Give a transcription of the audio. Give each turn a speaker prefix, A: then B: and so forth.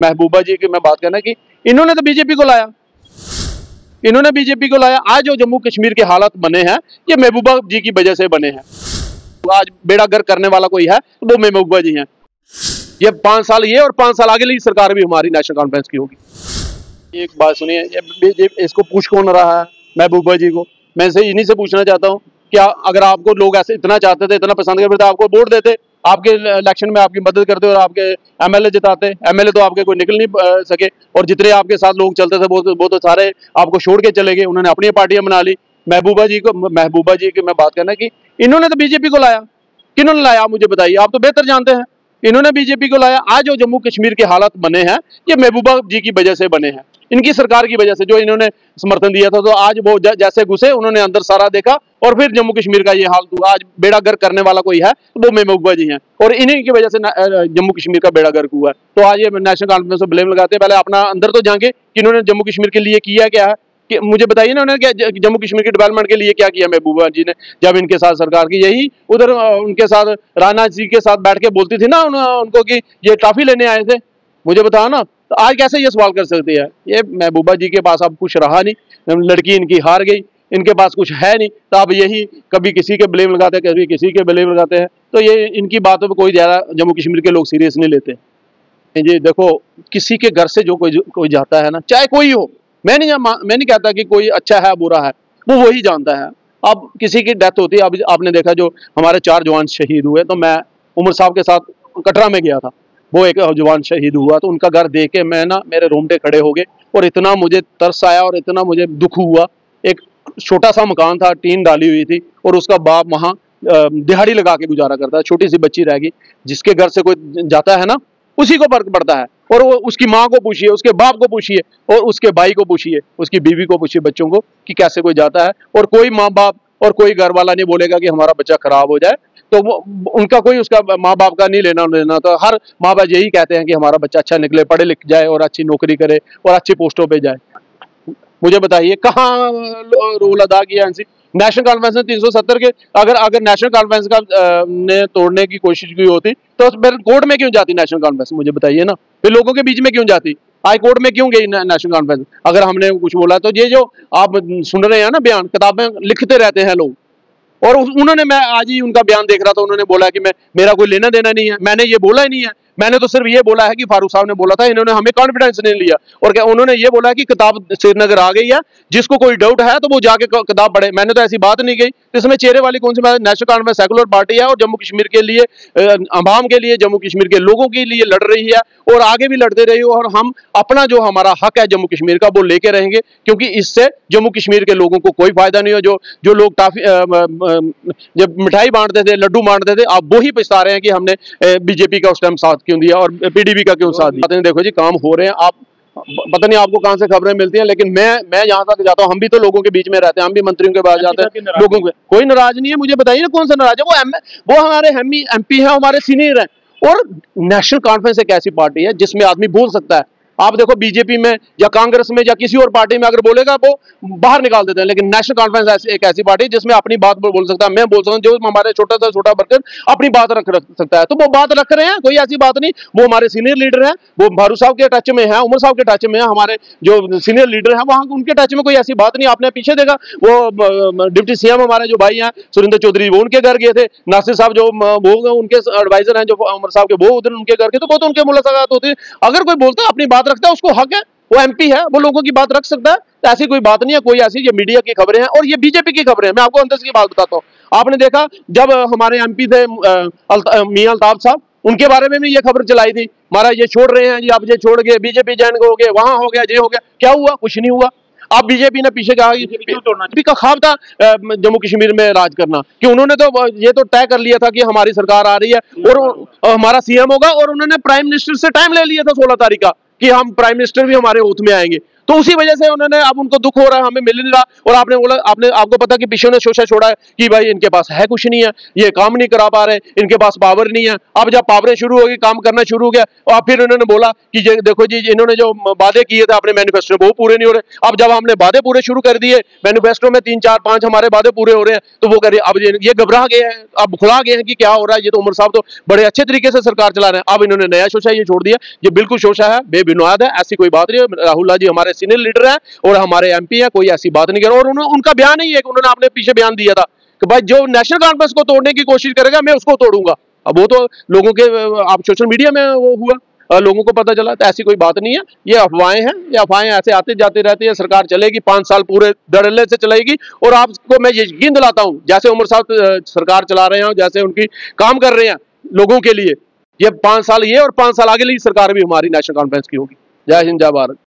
A: महबूबा जी की मैं बात करना कि इन्होंने तो बीजेपी को लाया, इन्होंने बीजेपी को लाया। आज जो जम्मू कश्मीर के हालात बने हैं ये महबूबा जी की वजह से बने हैं। आज बेड़ा गर्क करने वाला कोई है तो वो महबूबा जी हैं। ये 5 साल ये और 5 साल आगे की सरकार भी हमारी नेशनल कॉन्फ्रेंस की होगी। एक बात सुनिए, इसको पूछ कौन रहा है महबूबा जी को? मैं से इन्हीं से पूछना चाहता हूँ, क्या अगर आपको लोग ऐसे इतना चाहते थे, इतना पसंद करते थे, आपको वोट देते, आपके इलेक्शन में आपकी मदद करते और आपके एमएलए जिताते? एमएलए तो आपके कोई निकल नहीं सके, और जितने आपके साथ लोग चलते थे वो तो सारे आपको छोड़ के चले गए। उन्होंने अपनी पार्टियां बना ली। महबूबा जी की मैं बात करना कि इन्होंने तो बीजेपी को लाया। किन्होंने लाया आप मुझे बताइए, आप तो बेहतर जानते हैं। इन्होंने बीजेपी को लाया। आज जो जम्मू कश्मीर के हालात बने हैं ये महबूबा जी की वजह से बने हैं, इनकी सरकार की वजह से, जो इन्होंने समर्थन दिया था। तो आज वो जैसे घुसे उन्होंने अंदर सारा देखा और फिर जम्मू कश्मीर का ये हाल हुआ। आज बेड़ा गर्क करने वाला कोई है तो वो महबूबा जी हैं, और इन्हीं की वजह से जम्मू कश्मीर का बेड़ा गर्क हुआ है। तो आज ये नेशनल कॉन्फ्रेंस को ब्लेम लगाते हैं। पहले अपना अंदर तो जाएंगे कि इन्होंने जम्मू कश्मीर के लिए किया क्या है, कि मुझे बताइए ना, उन्होंने क्या जम्मू कश्मीर के डेवलपमेंट के लिए क्या किया महबूबा जी ने जब इनके साथ सरकार की? यही उधर उनके साथ राजनाथ जी के साथ बैठ के बोलती थी ना उनको कि ये ट्रॉफी लेने आए थे, मुझे बताओ ना। तो आज कैसे ये सवाल कर सकती है? ये महबूबा जी के पास अब कुछ रहा नहीं, लड़की इनकी हार गई, इनके पास कुछ है नहीं, तो अब यही कभी किसी के ब्लेम लगाते हैं, कभी किसी के ब्लेम लगाते हैं। तो ये इनकी बातों पर कोई ज़्यादा जम्मू कश्मीर के लोग सीरियस नहीं लेते। जी देखो, किसी के घर से जो कोई जाता है ना, चाहे कोई हो, मैं नहीं कहता कि कोई अच्छा है बुरा है, वो वही जानता है। अब किसी की डेथ होती है, अब आपने देखा जो हमारे 4 जवान शहीद हुए, तो मैं उमर साहब के साथ कटरा में गया था। वो एक जवान शहीद हुआ तो उनका घर देख के मैं ना, मेरे रोंगटे खड़े हो गए और इतना मुझे तरस आया और इतना मुझे दुख हुआ। एक छोटा सा मकान था, टीन डाली हुई थी, और उसका बाप वहाँ दिहाड़ी लगा के गुजारा करता है। छोटी सी बच्ची रहेगी, जिसके घर से कोई जाता है ना उसी को फर्क पड़ता है। और वो उसकी माँ को पूछिए, उसके बाप को पूछिए, और उसके भाई को पूछिए, उसकी बीवी को पूछिए, बच्चों को, कि कैसे कोई जाता है। और कोई माँ बाप और कोई घर वाला नहीं बोलेगा कि हमारा बच्चा खराब हो जाए। तो वो उनका कोई उसका माँ बाप का नहीं लेना देना। तो हर माँ बाप यही कहते हैं कि हमारा बच्चा अच्छा निकले, पढ़े लिख जाए और अच्छी नौकरी करे और अच्छी पोस्टों पे जाए। मुझे बताइए कहाँ रोल अदा किया एनसी? नेशनल कॉन्फ्रेंस ने 370 के अगर नेशनल कॉन्फ्रेंस का ने तोड़ने की कोशिश की होती तो फिर कोर्ट में क्यों जाती नेशनल कॉन्फ्रेंस? मुझे बताइए ना, फिर लोगों के बीच में क्यों जाती? हाई कोर्ट में क्यों गई नेशनल कॉन्फ्रेंस? अगर हमने कुछ बोला तो ये जो आप सुन रहे हैं ना बयान, किताबें लिखते रहते हैं लोग, और उन्होंने, मैं आज ही उनका बयान देख रहा था, उन्होंने बोला कि मेरा कोई लेना देना नहीं है, मैंने ये बोला ही नहीं है। मैंने तो सिर्फ ये बोला है कि फारूक साहब ने बोला था, इन्होंने हमें कॉन्फिडेंस नहीं लिया, और क्या उन्होंने ये बोला है कि किताब श्रीनगर आ गई है, जिसको कोई डाउट है तो वो जाके किताब पढ़े। मैंने तो ऐसी बात नहीं कही। तो इसमें चेहरे वाली कौन सी बात? नेशनल कॉन्फ्रेंस सेकुलर पार्टी है और जम्मू कश्मीर के लिए, अवाम के लिए, जम्मू कश्मीर के लोगों के लिए लड़ रही है और आगे भी लड़ते रही। और हम अपना जो हमारा हक है जम्मू कश्मीर का वो लेके रहेंगे, क्योंकि इससे जम्मू कश्मीर के लोगों को कोई फायदा नहीं हो। जो लोग काफी जब मिठाई बांटते थे, लड्डू बांटते थे, आप वही पछता रहे हैं कि हमने बीजेपी का उस टाइम साथ क्यों दिया और पीडीपी का क्यों साथ दिया। देखो जी, काम हो रहे हैं, आप पता नहीं आपको कहां से खबरें मिलती हैं, लेकिन मैं जहां तक जाता हूं, हम भी तो लोगों के बीच में रहते हैं, हम भी मंत्रियों के पास जाते हैं, लोगों के कोई नाराज नहीं है। मुझे बताइए ना कौन सा नाराज है? वो हमारे एमपी हैं, हमारे सीनियर हैं। और नेशनल कॉन्फ्रेंस एक ऐसी पार्टी है जिसमें आदमी बोल सकता है। आप देखो बीजेपी में या कांग्रेस में या किसी और पार्टी में अगर बोलेगा वो बाहर निकाल देते हैं, लेकिन नेशनल कॉन्फ्रेंस एक ऐसी पार्टी है जिसमें अपनी बात बोल सकता है। मैं बोल सकता हूँ, जो हमारे छोटा वर्कर अपनी बात रख सकता है, तो वो बात रख रहे हैं, कोई ऐसी बात नहीं। वो हमारे सीनियर लीडर हैं, वो फारूक साहब के टच में है, उमर साहब के टच में है, हमारे जो सीनियर लीडर हैं वहां उनके टच में कोई ऐसी बात नहीं। आपने पीछे देखा, वो डिप्टी सीएम हमारे जो भाई हैं सुरेंद्र चौधरी, वो उनके घर गए थे। नासिर साहब जो वो उनके एडवाइजर हैं जो उमर साहब के, वो उधर उनके घर गए, तो वो तो उनके मुलाकात होती है। अगर कोई बोलता है अपनी बात रखता है, उसको हक है, वो एमपी है, वो लोगों की बात रख सकता है। तो ऐसी कोई बात नहीं है। कोई ऐसी, ये मीडिया की खबरें हैं और ये बीजेपी की खबरें हैं। मैं आपको अंदर की बात बताता हूँ। आपने देखा जब हमारे एमपी थे मियां अल्ताफ साहब, उनके बारे में भी ये खबर चलाई थी, हमारा ये छोड़ रहे हैं जी, आप ये छोड़ गए, बीजेपी ज्वाइन हो गए, वहां हो गया, ये हो गया। क्या हुआ? कुछ नहीं हुआ। अब बीजेपी ने पीछे कहा, बीजेपी का ख्वाब था जम्मू कश्मीर में राज करना, कि उन्होंने तो ये तो तय कर लिया था कि हमारी सरकार आ रही है और हमारा सीएम होगा, और उन्होंने प्राइम मिनिस्टर से टाइम ले लिया था 16 तारीख का कि हम प्राइम मिनिस्टर भी हमारे ओथ में आएंगे। तो उसी वजह से उन्होंने, अब उनको दुख हो रहा है, हमें मिल नहीं रहा। और आपने बोला, आपको पता कि पीछे ने शोषा छोड़ा है कि भाई इनके पास है कुछ नहीं है, ये काम नहीं करा पा रहे, इनके पास पावर नहीं है। अब जब पावरें शुरू होगी, काम करना शुरू हो गया, और फिर उन्होंने बोला कि देखो जी, इन्होंने जो वादे किए थे अपने मैनिफेस्टो में वो पूरे नहीं हो रहे। अब जब हमने वादे पूरे शुरू कर दिए, मैनिफेस्टो में 3 4 5 हमारे वादे पूरे हो रहे हैं, तो वो करिए अब ये घबरा गए हैं, अब खुला गए हैं कि क्या हो रहा है। ये तो उमर साहब तो बड़े अच्छे तरीके से सरकार चला रहे हैं, अब इन्होंने नया शोषा ये छोड़ दिया। ये बिल्कुल शोषा है, बेबुनियाद है, ऐसी कोई बात नहीं है। राहुल जी हमारे सीनियर लीडर है और हमारे MP है, कोई ऐसी बात नहीं कर रहा। और उनका बयान ही है कि उन्होंने अपने पीछे बयान दिया था कि भाई जो नेशनल कॉन्फ्रेंस को तोड़ने की कोशिश करेगा मैं उसको तोड़ूंगा। अब वो तो लोगों के, आप सोशल मीडिया में वो हुआ, लोगों को पता चला, तो ऐसी कोई बात नहीं है, ये अफवाहें हैं। ये अफवाहें ऐसे आते जाते रहती है। सरकार चलेगी 5 साल पूरे धड़ल्ले से चलेगी। और आपको मैं यकीन दिलाता हूं, जैसे उमर साहब सरकार चला रहे हैं, जैसे उनकी काम कर रहे हैं लोगों के लिए, ये 5 साल ये और 5 साल आगे की सरकार भी हमारी नेशनल कॉन्फ्रेंस की होगी। जय हिंद, जय भारत।